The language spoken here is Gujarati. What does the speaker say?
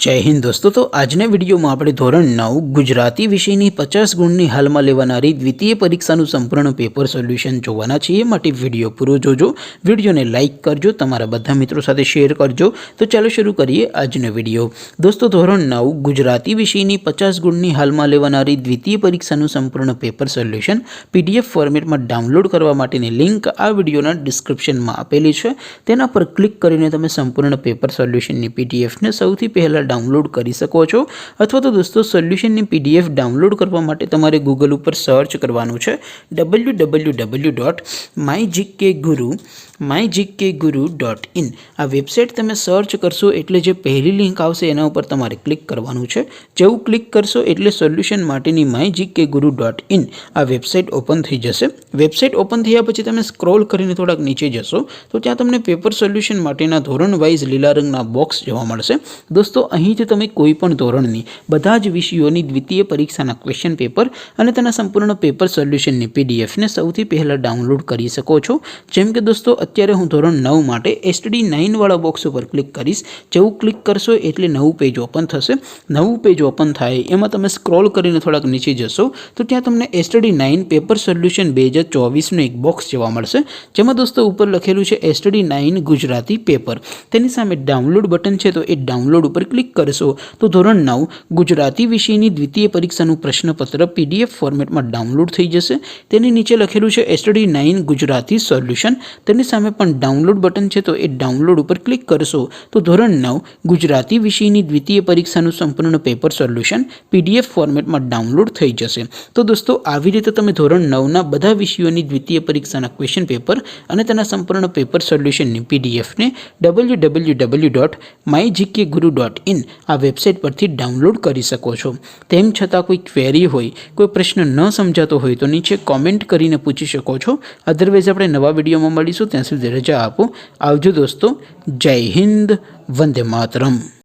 जय हिंद दोस्तों। तो आजना विडियो में આપણે ધોરણ 9 ગુજરાતી વિષયની 50 ગુણની હાલમાં લેવાનારી દ્વિતીય પરીક્ષાનું સંપૂર્ણ પેપર સોલ્યુશન જોવાના છીએ। માટે વિડિયો પૂરો જોજો, વિડિયોને લાઈક કરજો, તમારા બધા મિત્રો સાથે શેર કરજો। તો ચાલો શરૂ કરીએ આજનો વિડિયો। દોસ્તો ધોરણ 9 ગુજરાતી વિષયની 50 ગુણની હાલમાં લેવાનારી દ્વિતીય પરીક્ષાનું સંપૂર્ણ પેપર સોલ્યુશન પીડીએફ ફોર્મેટમાં ડાઉનલોડ કરવા માટેની લિંક આ વિડિયોના ડિસ્ક્રિપ્શનમાં આપેલી છે। તેના પર ક્લિક કરીને તમે સંપૂર્ણ પેપર સોલ્યુશનની પીડીએફને સૌથી પહેલા डाउनलॉड कर सको छो। अथवा तो दोस्तों सोल्यूशन की पीडीएफ डाउनलॉड करवा माटे तमारे गूगल पर सर्च करवानुं छे www.mygkguru.in। आ वेबसाइट तमे सर्च करशो एटले जे पहली लिंक आवशे एना पर तमारे क्लिक करवानुं छे। जेवुं क्लिक करशो एटले सोल्यूशन माटेनी mygkguru.in आ वेबसाइट ओपन थई जशे। वेबसाइट ओपन थया पछी तमे स्क्रॉल करीने थोड़ाक नीचे जशो तो त्यां तमने पेपर सोल्यूशन माटेना धोरण वाइज लीला रंगना बॉक्स जोवा मळशे। दोस्तों અહીંથી તમે કોઈ પણ ધોરણની બધા જ વિષયોની દ્વિતીય પરીક્ષાના ક્વેશ્ચન પેપર અને તેના સંપૂર્ણ પેપર સોલ્યુશનની પીડીએફને સૌથી પહેલા ડાઉનલોડ કરી શકો છો। જેમ કે દોસ્તો અત્યારે હું ધોરણ 9 માટે STD9 વાળા બોક્સ ઉપર ક્લિક કરીશ। જેવું ક્લિક કરશો એટલે નવું પેજ ઓપન થશે। નવું પેજ ઓપન થાય એમાં તમે સ્ક્રોલ કરીને થોડાક નીચે જશો તો ત્યાં તમને STD9 પેપર સોલ્યુશન 2024 નું એક બોક્સ જોવા મળશે। જેમાં દોસ્તો ઉપર લખેલું છે STD9 ગુજરાતી પેપર। તેની સામે ડાઉનલોડ બટન છે તો એ ડાઉનલોડ ઉપર क्लिक करशो तो धोरण 9 गुजराती विषयनी द्वितीय परीक्षाનું प्रश्नपत्र पीडीएफ फॉर्मेट में डाउनलॉड थई जशे। तेनी नीचे लखेलुं छे STD9 गुजराती सोल्यूशन। तेनी सामे पण डाउनलॉड बटन छे तो ए डाउनलॉड पर क्लिक करशो तो धोरण 9 गुजराती विषयनी द्वितीय परीक्षाનું संपूर्ण पेपर सोल्यूशन पीडीएफ फॉर्मेट में डाउनलॉड थई जशे। तो दोस्तों આવી રીતે તમે ધોરણ 9 ના બધા વિષયોની દ્વિતીય પરીક્ષાના ક્વેશ્ચન પેપર અને તેના સંપૂર્ણ પેપર સોલ્યુશનની પીડીએફ ને www.mygkguru.in आ वेबसाइट पर डाउनलॉड कर सको छो। तेम छतां कोई क्वेरी होय, कोई प्रश्न न समझातो होय तो नीचे कॉमेंट करीने पूछी शको छो। अदरवाइज आपणे नवा विडियो में मळीशुं, त्यां सुधी रजा आपो। आवजो दोस्तों। जय हिंद, वंदे मातरम।